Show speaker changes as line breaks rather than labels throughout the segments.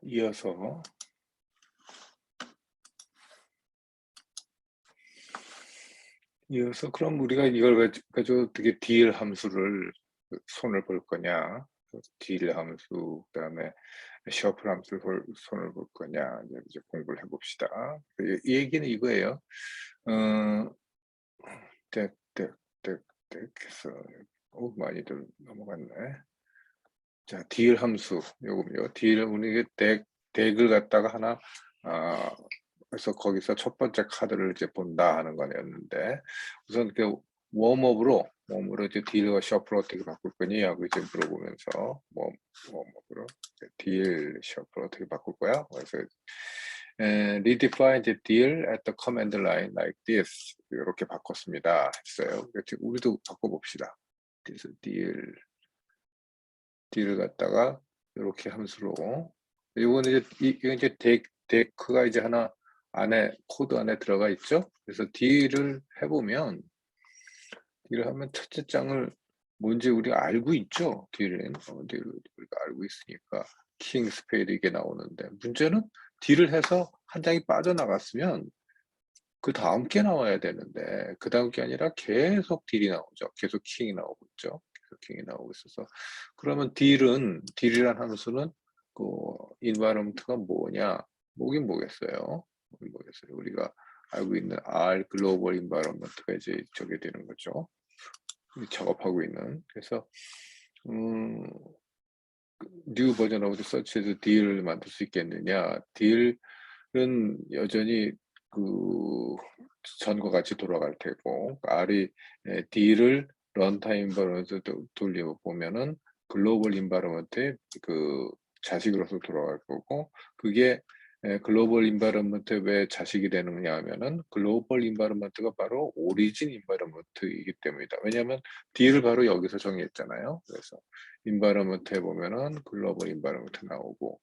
이어서 그럼 우리가 이걸 가지고 어떻게 딜 함수를 손을 볼 거냐, 딜 함수 그다음에 셔플 함수를 손을 볼 거냐 이제 공부를 해봅시다. 이 얘기는 이거예요. 해서 많이들 넘어갔네. 자, 딜 함수 요거요. 딜 우리 덱을 갖다가 하나 그래서 거기서 첫 번째 카드를 이제 본다 하는 거였는데 우선 그 웜업으로 이제 딜과 셔플 어떻게 바꿀 거니 하고 이제 물어보면서 웜업으로 딜 셔플 어떻게 바꿀 거야? 그래서 redefine the deal at the command line like this 이렇게 바꿨습니다 했어요. 우리도 바꿔봅시다. 그래서 딜을 갖다가 이렇게 함수로 이거는 이제 이제 데크가 이제 하나 안에 코드 안에 들어가 있죠. 그래서 딜을 해보면 딜을 하면 첫째 장을 뭔지 우리가 알고 있죠. 딜은 우리가 알고 있으니까 킹 스페이드 이게 나오는데 문제는 딜을 해서 한 장이 빠져나갔으면 그 다음 게 나와야 되는데 그 다음 게 아니라 계속 딜이 나오죠. 계속 킹이 나오고 있죠. 계속 킹이 나오고 있어서 그러면 딜이란 함수는 그 environment가 뭐긴 뭐겠어요. 우리가 알고 있는 R 글로벌 environment가 이제 저게 되는 거죠. 작업하고 있는. 그래서 new version of the search에서 딜을 만들 수 있겠느냐? 딜은 여전히 그 전과 같이 돌아갈 테고 R이 D를 런타임 인바이러먼트 돌려보면은 글로벌 인바이러먼트의 그 자식으로서 돌아갈 거고 그게 글로벌 인바이러먼트 왜 자식이 되느냐 하면은 글로벌 인바이러먼트가 바로 오리진 인바이러먼트이기 때문이다. 왜냐하면 D를 바로 여기서 정했잖아요. 그래서 인바이러먼트에 보면은 글로벌 인바이러먼트 나오고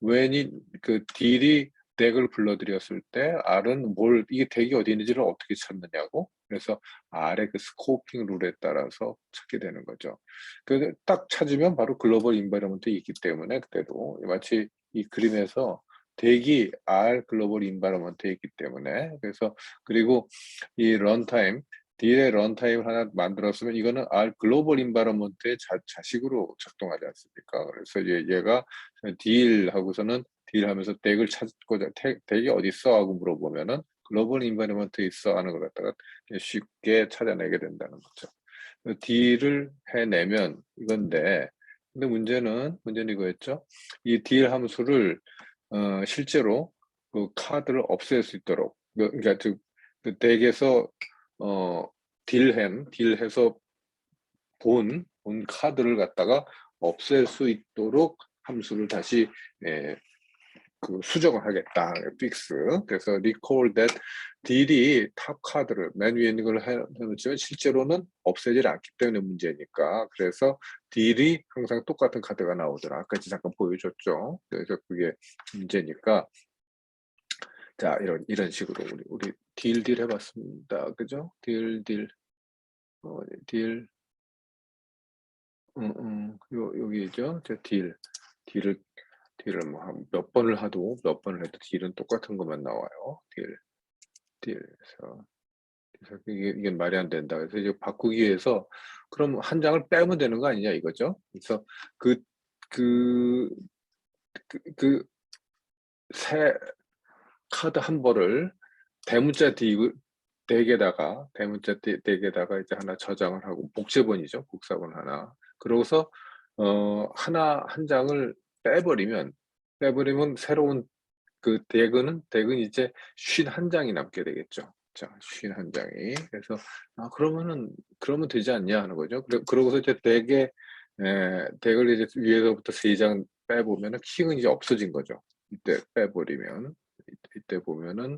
웬이 그 딜이 덱을 불러들였을 때 R은 이게 덱이 어디 있는지를 어떻게 찾느냐고 그래서 R의 그 스코핑 룰에 따라서 찾게 되는 거죠. 그 딱 찾으면 바로 글로벌 인바이러먼트에 있기 때문에 그때도 마치 이 그림에서 덱이 R 글로벌 인바이러먼트에 있기 때문에 그래서 그리고 이 런타임 딜의 런타임을 하나 만들었으면 이거는 R 글로벌 인바이러먼트의 자식으로 작동하지 않습니까? 그래서 얘가 딜 하고서는 딜 하면서 덱을 찾고자 덱이 어디 있어 하고 물어보면은 글로벌 인바이러먼트에 있어 하는 걸 갖다가 쉽게 찾아내게 된다는 거죠. 딜을 해내면 이건데 근데 문제는 이거였죠. 이 딜 함수를 실제로 그 카드를 없앨 수 있도록 그러니까 그 덱에서 딜해서 본 카드를 갖다가 없앨 수 있도록 함수를 다시 그 수정을 하겠다. 픽스. 그래서 recall that 딜이 탑 카드를 맨 위에 있는 걸 해놓지만 실제로는 없애질 않기 때문에 문제니까. 그래서 딜이 항상 똑같은 카드가 나오더라. 아까 잠깐 보여줬죠. 그래서 그게 문제니까. 자, 이런 식으로 우리 딜 해봤습니다. 그죠? 딜. 여기죠. 딜을 뭐 몇 번을 해도 딜은 똑같은 것만 나와요. 그래서 이게 말이 안 된다. 그래서 이제 바꾸기 위해서 그럼 한 장을 빼면 되는 거 아니냐 이거죠. 그래서 새 카드 한 벌을 대문자 덱에다가 이제 하나 저장을 하고 복제본이죠. 복사본 하나. 그러고서 한 장을 빼버리면 새로운 그 덱은 이제 51장이 남게 되겠죠. 자, 51장이. 그래서 그러면 되지 않냐 하는 거죠. 그러고서 이제 덱을 이제 위에서부터 3장 빼보면은 킹은 이제 없어진 거죠. 이때 빼버리면 이때 보면은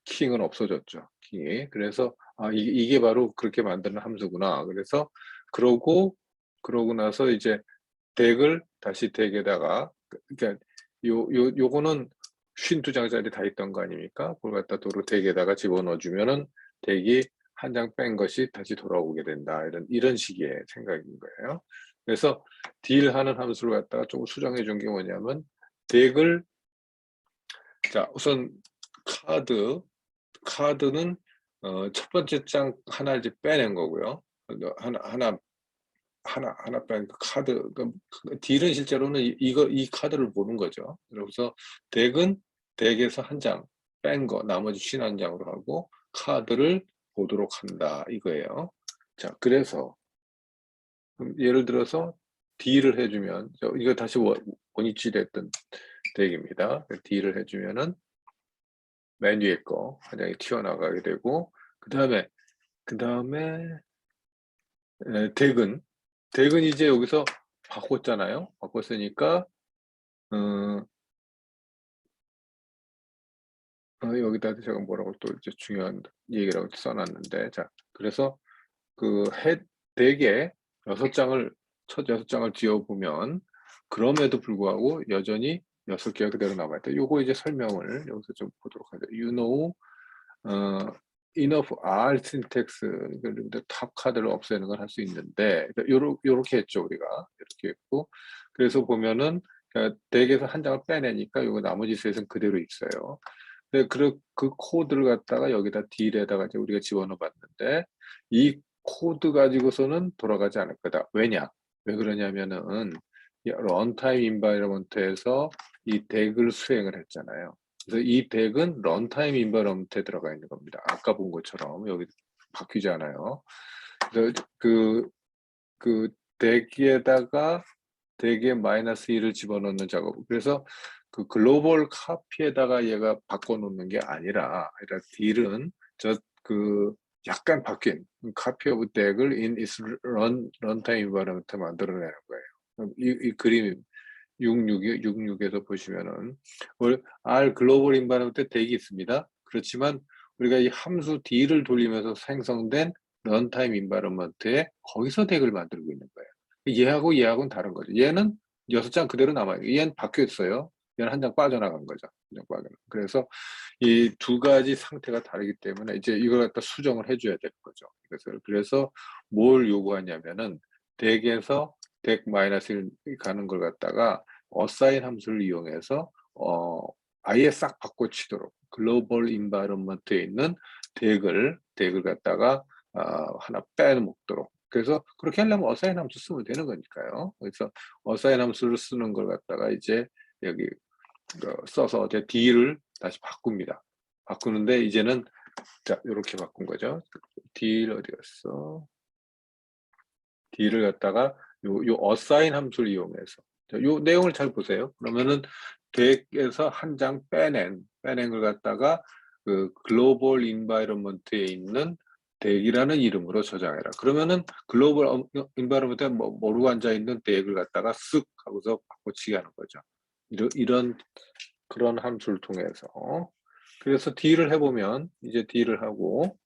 킹은 없어졌죠. 킹이. 그래서 이게 바로 그렇게 만드는 함수구나. 그래서 그러고 나서 이제 덱을 다시 덱에다가 그러니까 요거는 52장짜리 다 있던 거 아닙니까? 그걸 갖다 도로 덱에다가 집어넣어 주면은 덱이 한 장 뺀 것이 다시 돌아오게 된다. 이런 식의 생각인 거예요. 그래서 딜하는 함수를 갖다가 조금 수정해 준 게 뭐냐면 덱을, 자, 우선 카드는 첫 번째 장 하나 이제 빼낸 거고요. 하나 뺀 그 카드, 딜은 실제로는 이 카드를 보는 거죠. 그래서 덱에서 한 장 뺀 거, 나머지 51장으로 하고 카드를 보도록 한다 이거예요. 자, 그래서 예를 들어서 딜을 해주면, 이거 다시 원위치 됐던 덱입니다. 딜을 해주면은 맨 위에 거 한 장이 튀어나가게 되고, 그 다음에 덱은 이제 여기서 바꿨잖아요. 바꿨으니까 여기다 제가 뭐라고 또 이제 중요한 얘기라고 써놨는데, 자, 그래서 덱에 첫 6장을 지어보면, 그럼에도 불구하고 여전히 6개가 그대로 남아있다. 요거 이제 설명을 여기서 좀 보도록 하죠. enough R syntax, 탑 카드를 없애는 걸 할 수 있는데, 요렇게 했죠, 우리가. 이렇게 했고, 그래서 보면은, 덱에서 한 장을 빼내니까 요거 나머지 셋은 그대로 있어요. 근데 그 코드를 갖다가 여기다 딜에다가 이제 우리가 집어넣어 봤는데, 이 코드 가지고서는 돌아가지 않을 거다. 왜냐? 왜 그러냐면은, 런타임 인바이러먼트에서 이 덱을 수행을 했잖아요. 그래서 이 덱은 런타임 인바이러먼트에 들어가 있는 겁니다. 아까 본 것처럼 여기 바뀌지 않아요. 그래서 덱에다가 덱에 -1을 집어넣는 작업. 그래서 그 글로벌 카피에다가 얘가 바꿔놓는 게 아니라 딜은 약간 바뀐 카피 오브 덱을 in its runtime environment 만들어내는 거예요. 이 그림 66에서 보시면은 R 글로벌 인바이러먼트 덱이 있습니다. 그렇지만 우리가 이 함수 D를 돌리면서 생성된 런타임 인바이러먼트에 거기서 덱을 만들고 있는 거예요. 얘하고는 다른 거죠. 얘는 6장 그대로 남아요. 얘는 바뀌었어요. 얘는 한 장 빠져나간 거죠. 그래서 이 두 가지 상태가 다르기 때문에 이제 이걸 갖다 수정을 해줘야 될 거죠. 그래서 뭘 요구하냐면은 덱에서 덱 -1 가는 걸 갖다가 어사인 함수를 이용해서 아예 싹 바꿔치도록 글로벌 인바이러먼트에 있는 덱을 갖다가 하나 빼먹도록. 그래서 그렇게 하려면 어사인 함수 쓰면 되는 거니까요. 그래서 어사인 함수를 쓰는 걸 갖다가 이제 여기 써서 이제 D를 다시 바꿉니다. 바꾸는데 이제는 자 이렇게 바꾼 거죠. D 어디 갔어? D를 갖다가 요 어사인 함수를 이용해서 요 내용을 잘 보세요. 그러면은 덱에서 한 장 빼낸 걸 갖다가 그 글로벌 인바이러먼트에 있는 덱이라는 이름으로 저장해라. 그러면은 글로벌 인바이러먼트에 모르고 앉아 있는 덱을 갖다가 쓱 하고서 바꿔치기 하는 거죠. 이런 그런 함수를 통해서. 그래서 D를 해보면 이제 D를 하고,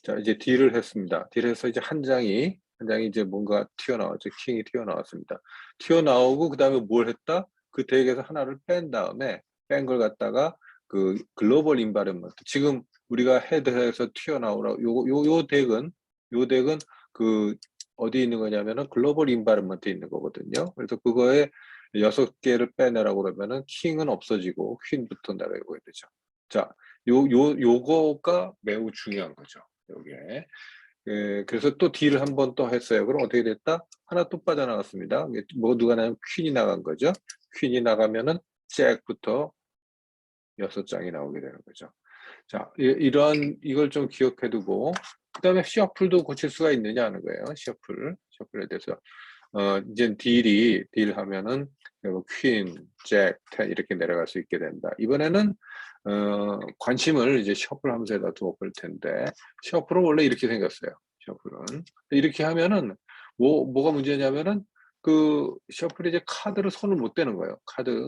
자 이제 D를 했습니다. D를 해서 이제 한 장이 이제 뭔가 튀어나왔죠. 킹이 튀어나왔습니다. 튀어나오고 그 다음에 뭘 했다? 그 덱에서 하나를 뺀 다음에 뺀 걸 갖다가 그 글로벌 인바이러먼트, 지금 우리가 헤드에서 튀어나오라 요 덱은 그 어디 있는 거냐면은 글로벌 인바이러먼트에 있는 거거든요. 그래서 그거에 6개를 빼내라고 그러면은 킹은 없어지고 퀸부터 내려오게 되죠. 자, 요거가 매우 중요한 거죠. 요게. 그래서 또 딜을 한 번 또 했어요. 그럼 어떻게 됐다? 하나 또 빠져나갔습니다. 누가 나면 퀸이 나간 거죠. 퀸이 나가면은 잭부터 6장이 나오게 되는 거죠. 자, 이걸 좀 기억해 두고, 그 다음에 셔플도 고칠 수가 있느냐 하는 거예요. 셔플에 대해서. 이제 딜 하면은 퀸, 잭, 텐 이렇게 내려갈 수 있게 된다. 이번에는 관심을 이제 셔플 함수에다 두어 볼 텐데, 셔플은 원래 이렇게 생겼어요. 셔플은 이렇게 하면은 뭐가 문제냐면은 그 셔플이 이제 카드를 손을 못 대는 거예요.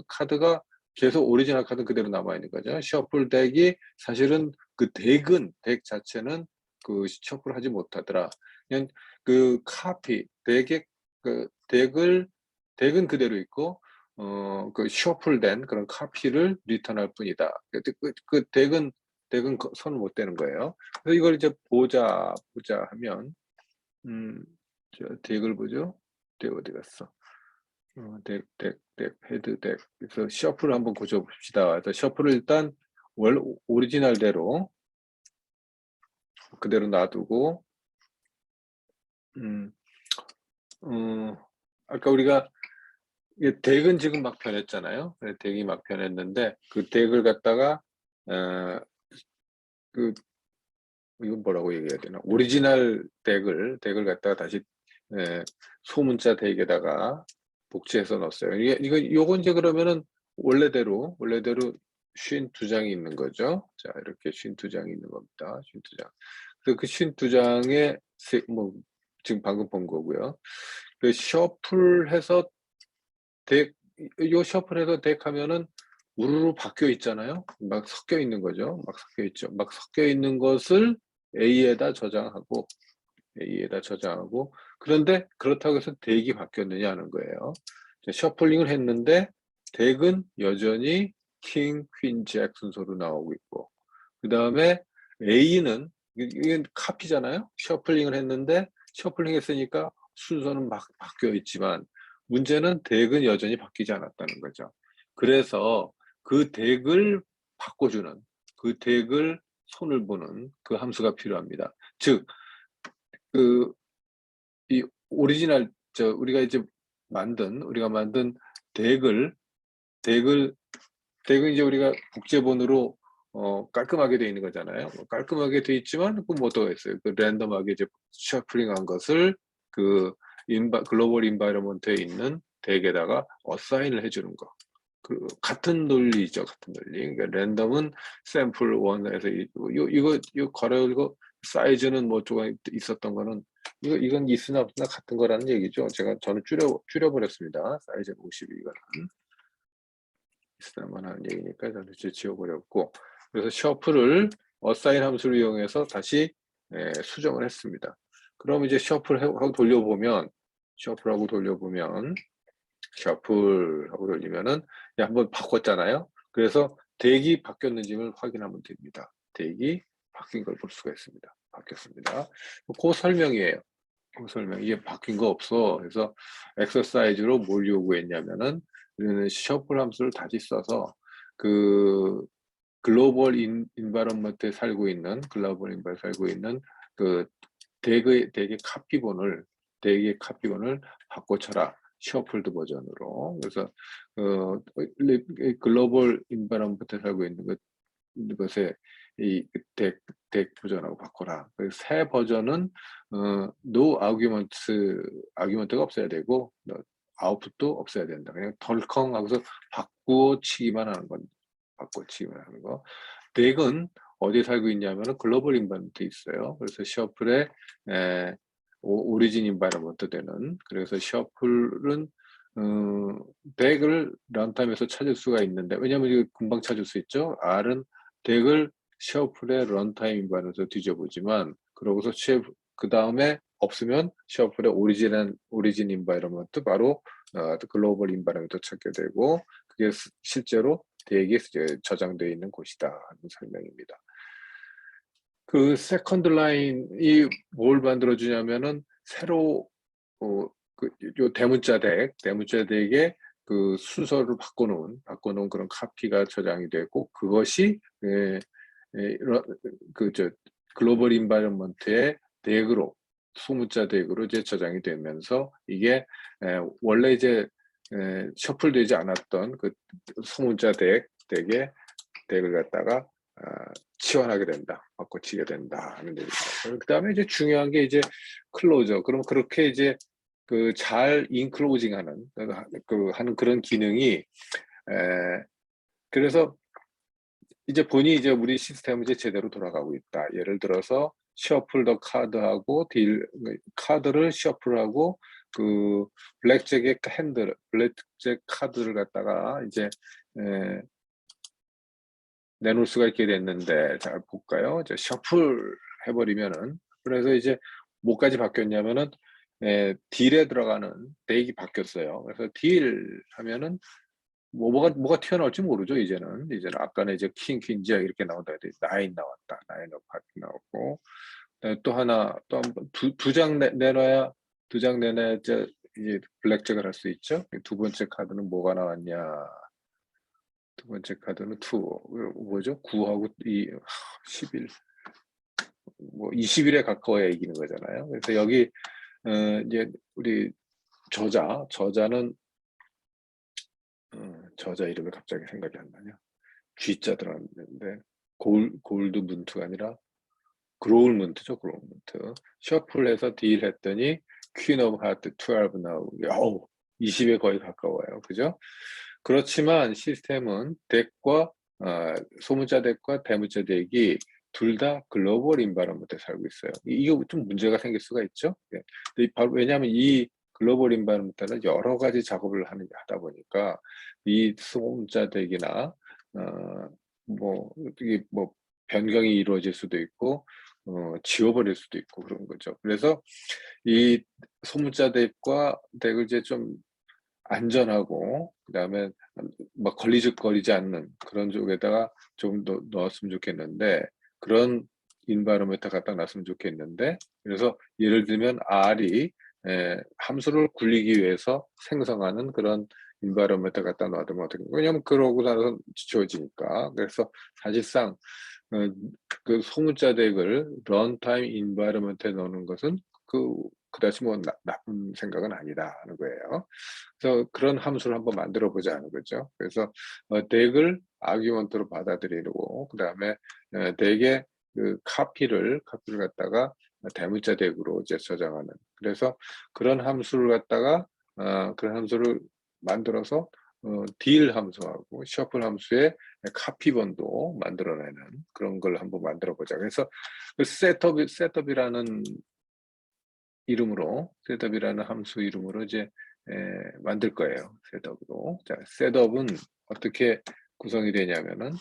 카드가 계속 오리지널 카드 그대로 남아 있는 거죠. 셔플 덱이 사실은 덱 자체는 그 셔플 하지 못하더라. 그냥 그 카피 덱은 그대로 있고 그 셔플된 그런 카피를 리턴할 뿐이다. 그 덱은 손을 못 대는 거예요. 그래서 이걸 이제 보자 하면 저 덱을 보죠. 덱 어디 갔어? 덱, 헤드 덱. 그래서 셔플을 한번 고쳐봅시다. 그래서 셔플을 일단 오리지널대로 그대로 놔두고, 음, 아까 우리가 이게 덱은 지금 막 변했잖아요. 덱이 막 변했는데 그 덱을 갖다가 그 이건 뭐라고 얘기해야 되나? 오리지널 덱을 갖다가 다시 소문자 덱에다가 복제해서 넣었어요. 요건 이제 그러면은 원래대로 52장이 있는 거죠. 자, 이렇게 52장이 있는 겁니다. 52장. 그래서 그 52장에 뭐 지금 방금 본 거고요. 그 셔플해서 요 셔플해서 덱 하면은 우르르 바뀌어 있잖아요. 막 섞여 있는 거죠. 막 섞여 있죠. 막 섞여 있는 것을 A에다 저장하고 그런데 그렇다고 해서 덱이 바뀌었느냐 하는 거예요. 셔플링을 했는데 덱은 여전히 킹, 퀸, 잭 순서로 나오고 있고 그 다음에 A는 이게 카피잖아요. 셔플링을 했는데 셔플링 했으니까 순서는 막 바뀌어 있지만 문제는 덱은 여전히 바뀌지 않았다는 거죠. 그래서 그 덱을 바꿔주는 그 덱을 손을 보는 그 함수가 필요합니다. 즉, 이 오리지널 우리가 만든 덱을 덱을 덱은 이제 우리가 국제본으로 깔끔하게 되어 있는 거잖아요. 깔끔하게 되어 있지만 그뭐 어떠가 있어요? 그 랜덤하게 이제 셔플링한 것을 그 글로벌 인바이러먼트에 있는 덱에다가 어사인을 해주는 거. 그 같은 논리죠, 같은 논리. 그러니까 랜덤은 샘플 1에서 이거 가려고 사이즈는 뭐 조금 있었던 거는 이건 있으나 없으나 같은 거라는 얘기죠. 저는 줄여버렸습니다. 사이즈는 52거는 있으나만 하는 얘기니까 저는 지워버렸고 그래서 셔플을 어사인 함수를 이용해서 다시 수정을 했습니다. 그럼 이제 셔플하고 돌려보면 셔플하고 돌리면은 한번 바꿨잖아요. 그래서 덱이 바뀌었는지를 확인하면 됩니다. 덱이 바뀐 걸 볼 수가 있습니다. 바뀌었습니다. 그 설명이에요. 그 설명. 이게 바뀐 거 없어. 그래서 엑서사이즈로 뭘 요구했냐면은 우리는 셔플 함수를 다시 써서 그 글로벌 인바이런먼트에 살고 있는 그 덱의 카피본을 바꿔쳐라. 셔플드 버전으로. 그래서 글로벌 인바이런먼트에 살고 있는 것에 덱 버전하고 바꿔라. 새 버전은 no 아규먼트가 없어야 되고 아웃풋도 없어야 된다. 그냥 덜컹 하고서 바꿔치기만 하는 건 바꿔치기만 하는 거. 덱은 어디에 살고 있냐면은 글로벌 인바이러먼트에 있어요. 그래서 셔플의 오리진 인바이러먼트 되는 그래서 셔플은 덱을 런타임에서 찾을 수가 있는데 왜냐면 이거 금방 찾을 수 있죠. R은 덱을 셔플의 런타임 인바이러먼트에서 뒤져보지만 그러고서 그 다음에 없으면 셔플의 오리진 인바이러먼트 바로 글로벌 인바이러먼트 찾게 되고 그게 실제로 덱에 저장되어 있는 곳이다 하는 설명입니다. 그 세컨드 라인이 뭘 만들어주냐면은 새로 요 대문자 덱에 그 순서를 바꿔놓은 그런 카피가 저장이 되고 그것이 글로벌 인바이러먼트의 덱으로 소문자 덱으로 이제 저장이 되면서 이게 원래 이제 셔플되지 않았던 그 소문자 덱의 덱을 갖다가 치환하게 된다, 바꿔치게 된다 하는 얘기입니다. 그 다음에 이제 중요한 게 이제 클로저. 그럼 그렇게 이제 그 잘 인클로징하는 하는 그런 기능이 그래서 이제 보니 이제 우리 시스템은 이제 제대로 돌아가고 있다. 예를 들어서 셔플 더 카드하고 카드를 셔플하고 그 블랙잭의 블랙잭 카드를 갖다가 이제 내놓을 수가 있게 됐는데 잘 볼까요? 이제 셔플 해버리면은 그래서 이제 뭐까지 바뀌었냐면은 딜에 들어가는 덱이 바뀌었어요. 그래서 딜 하면은 뭐가 튀어나올지 모르죠. 이제는 아까는 이제 퀸 잭 이렇게 나온다 해도 나인 나왔다. 나인 파트 나왔고 또 하나 또 한 번 두 장 내놔야 두 장 내놔야 이제 블랙잭을 할 수 있죠. 두 번째 카드는 뭐가 나왔냐? 두 번째 카드는 2. 뭐죠? 9하고 11. 뭐 20일에 가까워야 이기는 거잖아요. 그래서 여기 이제 우리 저자는 저자 이름이 갑자기 생각이 안 나냐? G자 들어갔는데 골드문트가 아니라 그로울문트죠. 그로울문트. 셔플해서 딜했더니 퀸 오브 하트 12 나오고 20에 거의 가까워요. 그죠? 그렇지만 시스템은 덱과 소문자 덱과 대문자 덱이 둘 다 글로벌 인바이러먼트에 살고 있어요. 이게 좀 문제가 생길 수가 있죠. 바로 왜냐하면 이 글로벌 인바이러먼트는 여러 가지 작업을 하다 보니까 이 소문자 덱이나 이게 변경이 이루어질 수도 있고 지워버릴 수도 있고 그런 거죠. 그래서 이 소문자 덱과 덱을 이제 좀 안전하고 그다음에 막 걸리적거리지 않는 그런 쪽에다가 좀 더 넣었으면 좋겠는데 그런 인바이러먼트 갖다 놨으면 좋겠는데 그래서 예를 들면 R이 함수를 굴리기 위해서 생성하는 그런 인바이러먼트 갖다 놔두면 어떻게 왜냐면 그러고 나서 지워지니까 그래서 사실상 그 소문자 덱을 런타임 인바이러먼트에 넣는 것은 그다지 뭐 나쁜 생각은 아니다는 거예요. 그래서 그런 함수를 한번 만들어 보자는 거죠. 그래서 덱을 아규먼트로 받아들이고 그다음에 덱의 그 카피를 갖다가 대문자 덱으로 이제 저장하는. 그래서 그런 함수를 갖다가 그런 함수를 만들어서 딜 함수하고 셔플 함수의 카피본도 만들어내는 그런 걸 한번 만들어 보자. 그래서 그 셋업이라는 함수 이름으로 이제 만들 거예요. 셋업으로. 자, 셋업은 어떻게 구성이 되냐면은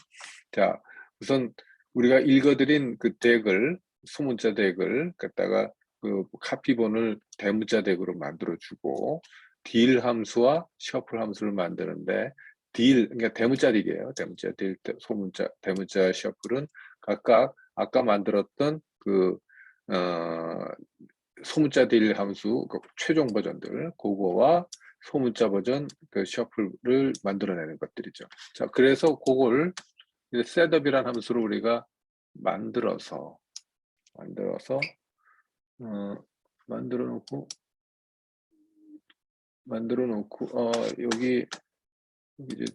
자, 우선 우리가 읽어드린 그 덱을 소문자 덱을 갖다가 그 카피본을 대문자 덱으로 만들어 주고 딜 함수와 셔플 함수를 만드는데 그러니까 대문자 덱이에요. 대문자 딜, 소문자, 대문자 셔플은 각각 아까 만들었던 그 소문자 딜 함수 그 최종 버전들 그거와 소문자 버전 그 셔플을 만들어내는 것들이죠. 자, 그래서 그걸 셋업이라는 함수를 우리가 만들어서 만들어 놓고 여기 이제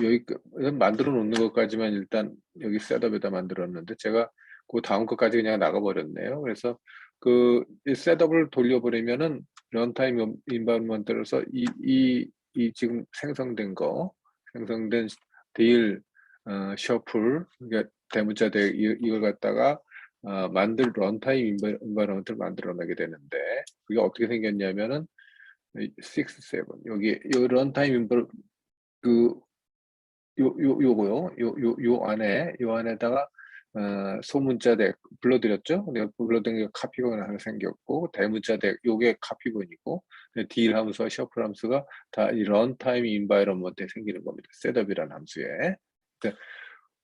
여기 만들어 놓는 것까지만 일단 여기 셋업에다 만들었는데 제가 그 다음 것까지 그냥 나가 버렸네요. 그래서 그 셋업을 돌려버리면은 런타임 인바이러먼트로서 이 지금 생성된 딜 셔플 그러니까 대문자 덱 이걸 갖다가 만들 런타임 인바이러먼트를 만들어내게 되는데 그게 어떻게 생겼냐면은 6, 7 여기 요 런타임 인바이러 그 요거요. 요 안에다가 소문자 덱 불러드렸죠. 내가 불러드린 게 카피본 하나 생겼고 대문자 덱 요게 카피본이고 딜 함수와 셔플 함수가 다 이 런타임 인바이러먼트에 생기는 겁니다. 셋업이라는 함수에.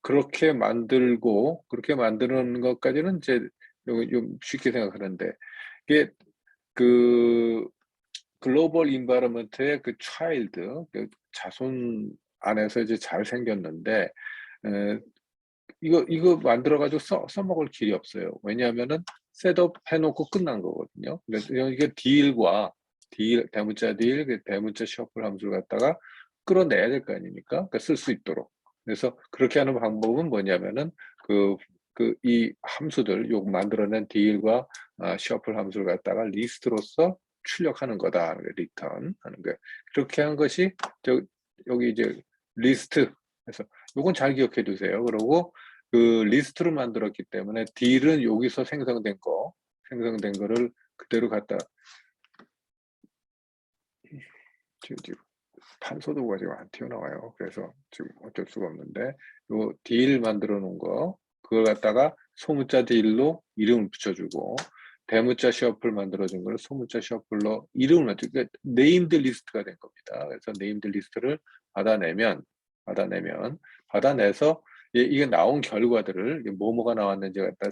그렇게 만드는 것까지는 이제 좀 쉽게 생각하는데 이게 그 글로벌 인바이러먼트의 그 차일드 그 자손 안에서 이제 잘 생겼는데 이거 만들어 가지고 써먹을 길이 없어요. 왜냐하면은 셋업 해놓고 끝난 거거든요. 그래서 이게 대문자 딜, 대문자 셔플 함수를 갖다가 끌어내야 될 거 아닙니까? 그러니까 쓸 수 있도록. 그래서 그렇게 하는 방법은 뭐냐면은 이 함수들, 요 만들어낸 딜과 셔플 함수를 갖다가 리스트로서 출력하는 거다. 리턴 하는 거. 그렇게 한 것이 여기 이제 리스트. 그래서 요건 잘 기억해 두세요. 그리고 그 리스트로 만들었기 때문에 딜은 여기서 생성된 거를 그대로 갖다 지금 판소도가 지금 안 튀어나와요. 그래서 지금 어쩔 수가 없는데 요 딜 만들어 놓은 거 그걸 갖다가 소문자 딜로 이름을 붙여주고 대문자 셔플 만들어준 걸 소문자 셔플로 이름을 맞추고 그러니까 네임드 리스트가 된 겁니다. 그래서 네임드 리스트를 받아내서 이게 나온 결과들을 뭐가 나왔는지 갖다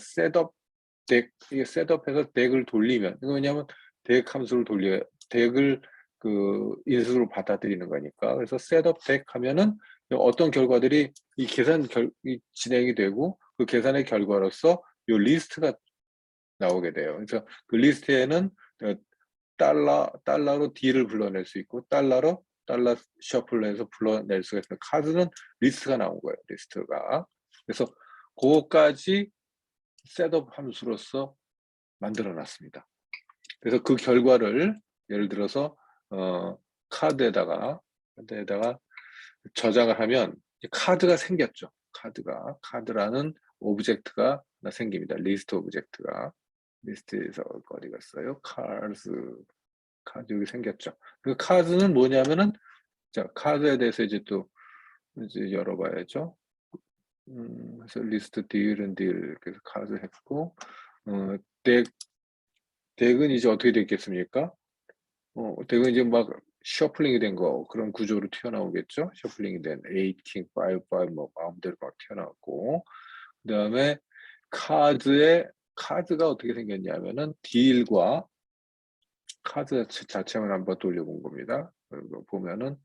셋업해서 덱을 돌리면 왜냐하면 덱 함수를 돌려야 덱을 그 인수로 받아들이는 거니까. 그래서 셋업 덱 하면은 어떤 결과들이 이 이 진행이 되고 그 계산의 결과로서 요 리스트가 나오게 돼요. 그래서 그 리스트에는 달러로 D를 불러낼 수 있고 달러 셔플로 해서 불러낼 수가 있어요. 카드는 리스트가 나온 거예요. 리스트가. 그래서 그거까지 셋업 함수로서 만들어 놨습니다. 그래서 그 결과를 예를 들어서 카드에다가 저장을 하면 카드가 생겼죠. 카드라는 오브젝트가 하나 생깁니다. 리스트 오브젝트가. 리스트에서 어디 갔어요? 카드 여기 생겼죠. 그 카드는 뭐냐면은 자 카드에 대해서 이제 또 이제 열어봐야죠. 그래서 리스트 딜 그래서 카드 했고 덱은 이제 어떻게 됐겠습니까? 덱은 이제 막 셔플링이 된 거 그런 구조로 튀어나오겠죠. 셔플링이 된 8, king, 5, 뭐 마음대로 막 튀어나왔고 그다음에 카드가 어떻게 생겼냐면은 딜과 카드 자체만 한번 돌려본 겁니다. 보면은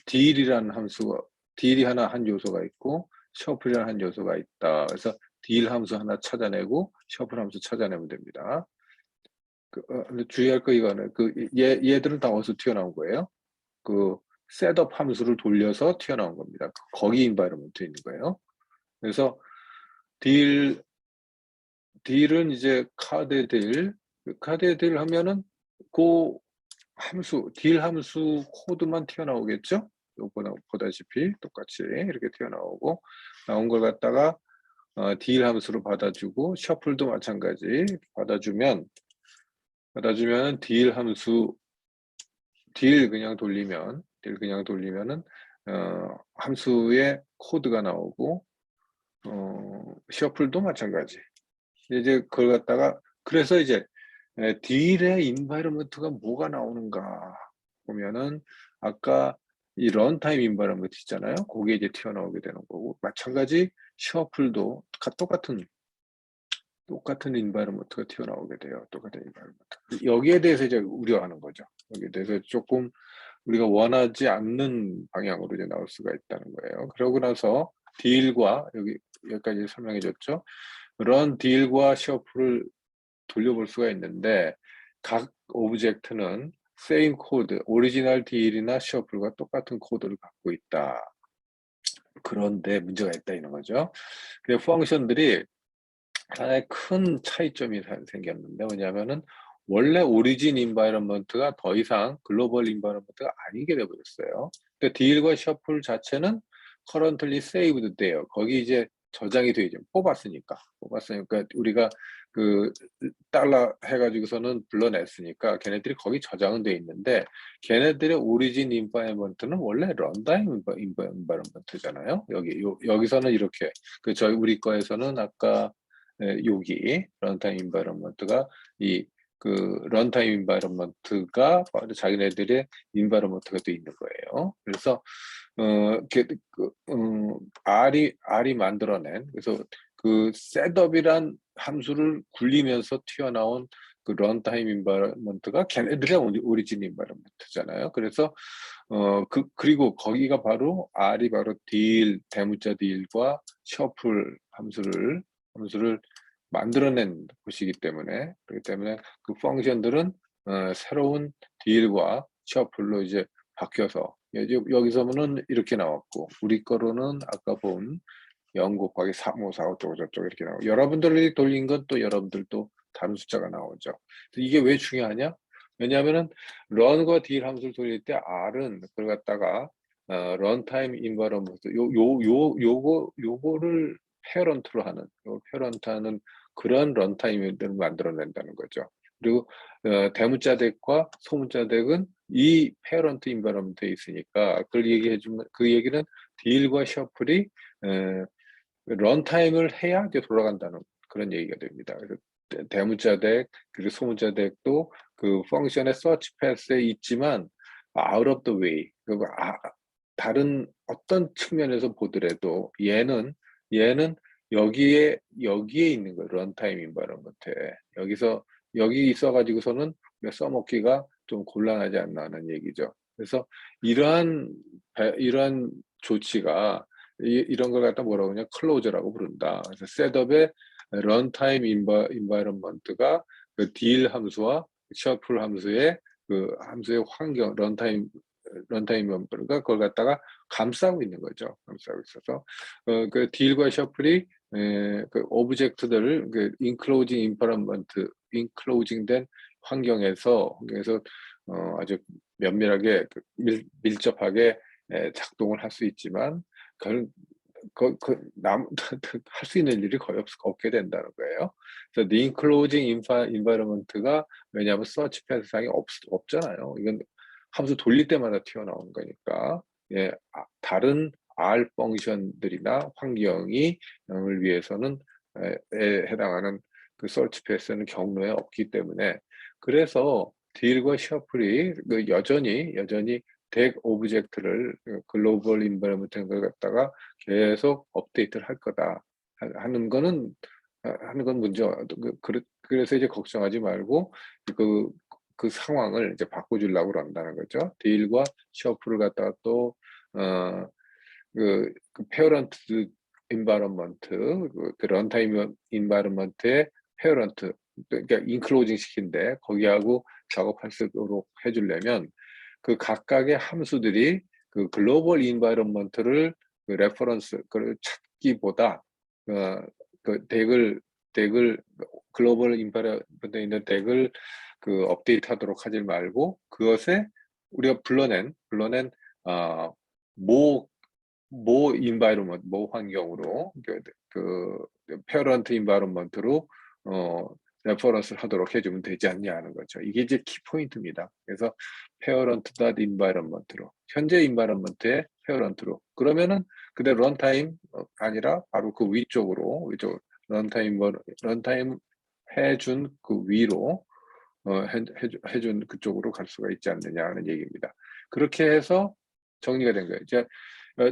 딜이라는 함수가 딜이 한 요소가 있고 셔플이라는 한 요소가 있다. 그래서 딜 함수 하나 찾아내고 셔플 함수 찾아내면 됩니다. 근데 주의할 거 이거는 얘들은 다 어디서 튀어나온 거예요? 그 셋업 함수를 돌려서 튀어나온 겁니다. 거기 인바이러먼트 있는 거예요. 그래서 딜은 이제 카드에 딜 하면은 그 딜 함수 코드만 튀어나오겠죠? 요거 보다시피 똑같이 이렇게 튀어나오고 나온 걸 갖다가 딜 함수로 받아주고 셔플도 마찬가지 받아주면 딜 함수 딜 그냥 돌리면은 함수의 코드가 나오고 셔플도 마찬가지. 이제 그걸 갖다가 그래서 이제 딜의 인바이러먼트가 뭐가 나오는가 보면은 아까 이 런타임 인바이러먼트 있잖아요. 그게 이제 튀어나오게 되는 거고 마찬가지 셔플도 똑같은 인바이러먼트가 튀어나오게 돼요. 똑같은 인바이러먼트. 여기에 대해서 이제 우려하는 거죠. 여기에 대해서 조금 우리가 원하지 않는 방향으로 이제 나올 수가 있다는 거예요. 그러고 나서 딜과 여기까지 설명해 줬죠. 그런 딜과 셔플을 돌려볼 수가 있는데 각 오브젝트는 same 코드, 오리지널 딜이나 셔플과 똑같은 코드를 갖고 있다. 그런데 문제가 있다 이런 거죠. 그 펑션들이 하나의 큰 차이점이 생겼는데 뭐냐면은 원래 오리진 인바이러먼트가 더 이상 글로벌 인바이러먼트가 아니게 되어버렸어요. 그러니까 딜과 셔플 자체는 currently saved 돼요. 거기 이제 저장이 되죠. 뽑았으니까 우리가 그 달러 해가지고서는 불러냈으니까 걔네들이 거기 저장은 돼 있는데 걔네들의 오리진 인바이러먼트는 원래 런타임 인바이러먼트잖아요. 여기서는 이렇게 저희 우리 거에서는 아까 여기 런타임 인바이러먼트가 런타임 인바이러먼트가 바로 자기네들의 인바이러먼트가 돼 있는 거예요. 그래서 R이 만들어낸 그래서 그 셋업이란 함수를 굴리면서 튀어나온 그 런타임 인바이러먼트가 걔네들의 오리진 인바이러먼트잖아요. 그래서 그리고 거기가 바로 R이 바로 대문자 딜과 셔플 함수를 만들어낸 곳이기 때문에 그렇기 때문에 그 펑션들은 새로운 딜과 셔플로 이제 바뀌어서 여기서는 이렇게 나왔고 우리 거로는 아까 본 0 곱하기 3, 5, 4, 5 저쪽 이렇게 나오고 여러분들이 돌린 건 또 여러분들도 다른 숫자가 나오죠. 이게 왜 중요하냐? 왜냐하면은 런과 딜 함수를 돌릴 때 R은 그걸 갖다가 런타임 인바이러먼트 요거를 페어런트로 하는 페어런트하는 그런 런타임을 만들어낸다는 거죠. 그리고 대문자 덱과 소문자 덱은 이 페어런트 인바이러먼트에 있으니까 그걸 얘기해주면 그 얘기는 딜과 셔플이 런타임을 해야 이제 돌아간다는 그런 얘기가 됩니다. 그래서 대문자 덱 그리고 소문자 덱도 그 펑션의 서치 패스에 있지만 out of the way 그리고 다른 어떤 측면에서 보더라도 얘는 여기에 있는 거예요. 런타임 인바이러먼트에 여기 있어가지고서는 써먹기가 좀 곤란하지 않나 하는 얘기죠. 그래서 이러한 조치가 이런 걸 갖다 뭐라고 하냐 클로저라고 부른다. 그래서 셋업의 런타임 인바이런먼트가 그 딜 함수와 셔플 함수의 그 함수의 환경 런타임 멤버가 그걸 갖다가 감싸고 있는 거죠. 감싸고 있어서 그 딜과 셔플이 그 오브젝트들을 그 인클로징 인바이런먼트 인클로징된 환경에서 아주 면밀하게 밀접하게 작동을 할 수 있지만 할 수 있는 일이 거의 없게 된다는 거예요. 그래서 the enclosing environment가 왜냐하면 서치 패스상에 없잖아요. 이건 함수 돌릴 때마다 튀어나오는 거니까 다른 R 펑션들이나 환경이 을 위해서는 해당하는 그 서치 패스는 경로에 없기 때문에 그래서 딜과 셔플이 여전히 덱 오브젝트를 글로벌 인바이러먼트 걸 갖다가 계속 업데이트를 할 거다 하는 거는 하는 건 문제. 그래서 이제 걱정하지 말고 그 상황을 이제 바꿔주려고 그런다는 거죠. 딜과 셔플을 갖다가 또 그 페어런트 인바이러먼트 그 런타임 인바이러먼트의 페어런트 그러니까 인클로징 시킨데 거기하고 작업할 수 있도록 해주려면 그 각각의 함수들이 그 글로벌 인바이러먼트를 그 레퍼런스를 찾기보다 그 덱을 글로벌 인바이러먼트에 있는 덱을 그 업데이트하도록 하지 말고 그것에 우리가 불러낸 모 인바이러먼트 모 환경으로 그 페어런트 인바이러먼트로 레퍼런스를 하도록 해주면 되지 않냐 하는 거죠. 이게 이제 키포인트입니다. 그래서 페어런트 닷 인바이러먼트로 현재 인바이러먼트의 페어런트로 그러면은 그대로 런타임 아니라 바로 그 위쪽으로 런타임 해준 그 위로 해준 그쪽으로 갈 수가 있지 않느냐 하는 얘기입니다. 그렇게 해서 정리가 된 거예요. 이제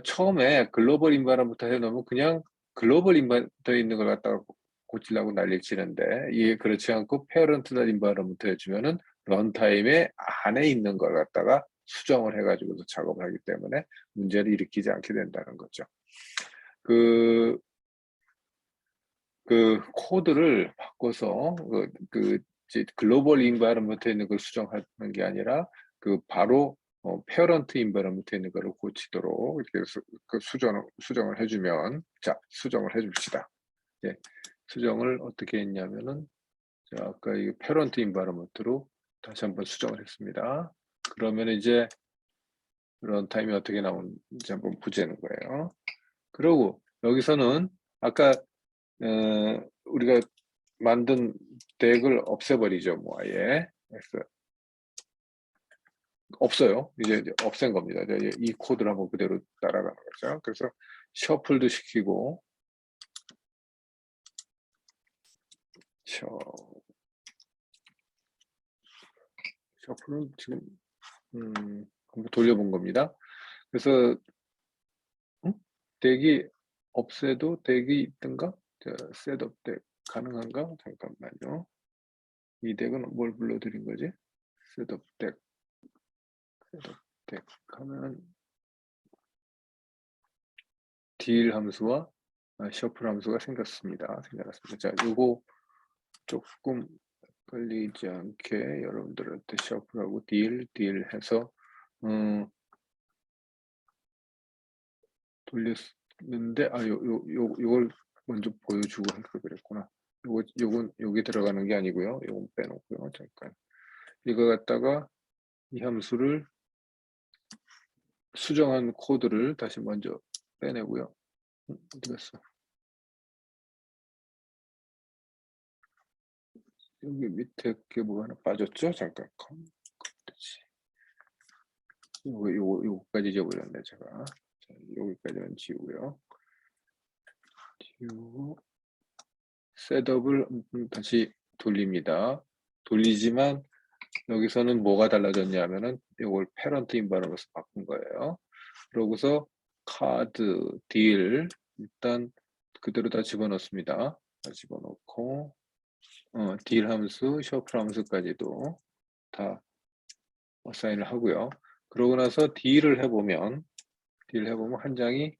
처음에 글로벌 인바이러먼트 해놓으면 그냥 글로벌 인바이러먼트에 있는 걸 갖다가 고치려고 난리를 치는데 이게 그렇지 않고 페어런트 닷 인바이러먼트 해주면은 런타임에 안에 있는 걸 갖다가 수정을 해가지고도 작업을 하기 때문에 문제를 일으키지 않게 된다는 거죠. 그 코드를 바꿔서 글로벌 인바이러먼트에 있는 걸 수정하는 게 아니라 바로 페어런트 인바이러먼트에 있는 거를 고치도록 이렇게 수정을 해주면 수정을 해줍시다. 예, 수정을 어떻게 했냐면은 아까 이 페어런트 인바이러먼트로 다시 한번 수정을 했습니다. 그러면 이제 런타임이 어떻게 나오는지 한번 보자는 거예요. 그리고 여기서는 아까 우리가 만든 덱을 없애버리죠. 뭐 아예 없어요. 이제 없앤 겁니다. 이제 이 코드를 한번 그대로 따라가는 거죠. 그래서 셔플도 시키고 셔플은 지금 한번 돌려본 겁니다. 그래서 덱이 없애도 덱이 있던가? 셋업 덱 가능한가? 잠깐만요. 이 덱은 뭘 불러드린 거지? 셋업 덱 하면 딜 함수와 셔플 함수가 생겼습니다. 자, 요거 조금 걸리지 않게 여러분들한테 셔플하고 딜 해서 돌렸는데 요걸 먼저 보여주고 할 걸 그랬구나. 요게 들어가는 게 아니고요. 요건 빼놓고요. 잠깐 이거 갖다가 이 함수를 수정한 코드를 다시 먼저 빼내고요. 어디 갔어? 여기 밑에 게 뭐 하나 빠졌죠? 잠깐. 요거까지 지워버렸네 제가. 자, 여기까지는 지우고요. 지우고 셋업을 다시 돌립니다. 돌리지만 여기서는 뭐가 달라졌냐면은 이걸 패런트 인바이러먼트 바꾼 거예요. 그러고서 카드, 딜 일단 그대로 다 집어넣습니다. 다 집어넣고 딜 함수, 셔플 함수까지도 다 어사인을 하고요. 그러고 나서 딜을 해보면 한 장이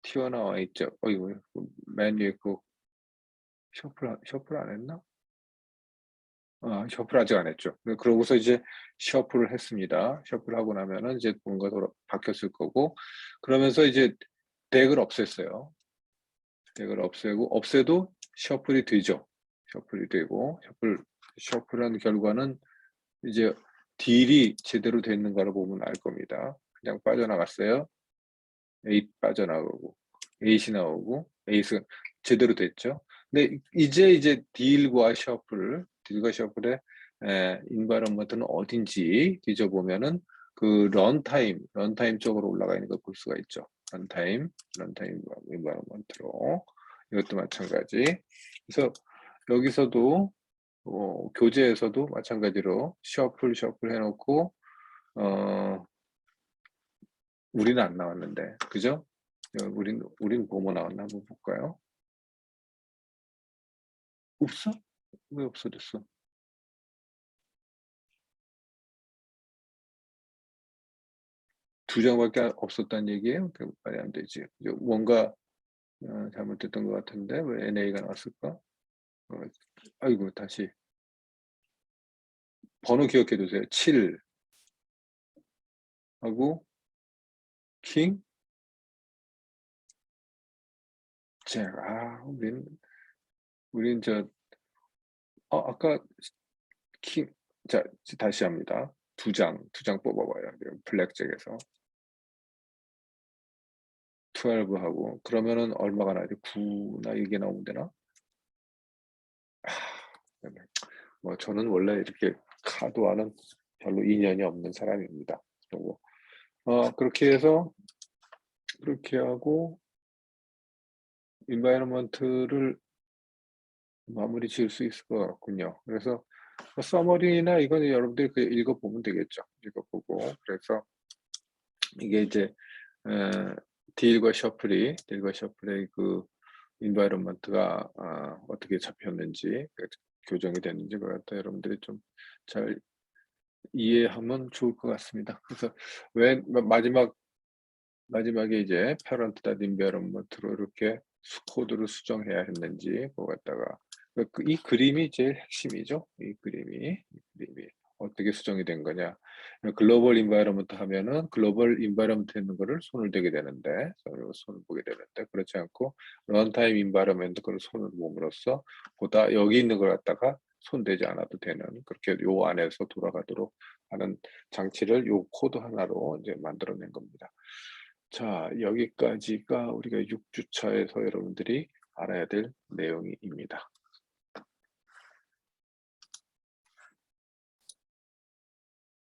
튀어나와 있죠. 어이구, 맨 위에 그 셔플 안 했나? 셔플 아직 안 했죠. 그러고서 이제 셔플을 했습니다. 셔플하고 나면은 이제 뭔가 바뀌었을 거고, 그러면서 이제 덱을 없앴어요. 덱을 없애도 셔플이 되죠. 셔플이 되고, 셔플한 결과는 이제 딜이 제대로 됐는가를 보면 알 겁니다. 그냥 빠져나갔어요. 8 빠져나가고, 8이 나오고, 8은 제대로 됐죠. 근데 이제 딜과 셔플의 인바이런먼트는 어딘지 뒤져보면은 그 런타임 쪽으로 올라가 있는 걸 볼 수가 있죠. 런타임 인바이런먼트로. 이것도 마찬가지. 그래서 여기서도 교재에서도 마찬가지로 셔플 해놓고 우리는 안 나왔는데, 그죠? 우린 뭐뭐 나왔나 한번 볼까요? 없어? 왜 없어졌어? 두 장밖에 없었다는 얘기예요? 그 말이 안 되지. 뭔가 잘못됐던 것 같은데 왜 NA가 나왔을까? 아이고, 다시 번호 기억해 두세요. 7 하고 킹, 잭. 우린 아까 킹. 자, 다시 합니다. 두 장 뽑아봐요. 블랙잭에서 12하고 그러면은 얼마가 나야 돼? 9나 이게 나오면 되나? 네. 뭐 저는 원래 이렇게 카드와는 별로 인연이 없는 사람입니다. 그리고 그렇게 하고 인바이러먼트를 마무리 지을 수 있을 것 같군요. 그래서 서머리나 이건 여러분들이 그 읽어보면 되겠죠. 읽어보고 그래서 이게 이제 딜과 셔플의 그 인바이러먼트가 어떻게 잡혔는지 교정이 됐는지 그걸 갖다 여러분들이 좀 잘 이해하면 좋을 것 같습니다. 그래서 왜 마지막에 이제 패런트다 인바이러먼트로 이렇게 코드를 수정해야 했는지 그거 갖다가 이 그림이 제일 핵심이죠. 이 그림이 어떻게 수정이 된 거냐. 글로벌 인바이러먼트 하면은 글로벌 인바이러먼트 있는 거를 손을 대게 되는데 손을 보게 되는데 그렇지 않고 런타임 인바이러먼트 그걸 손을 봄으로써 보다 여기 있는 걸 갖다가 손 대지 않아도 되는 그렇게 요 안에서 돌아가도록 하는 장치를 요 코드 하나로 이제 만들어낸 겁니다. 자, 여기까지가 우리가 6주차에서 여러분들이 알아야 될 내용입니다.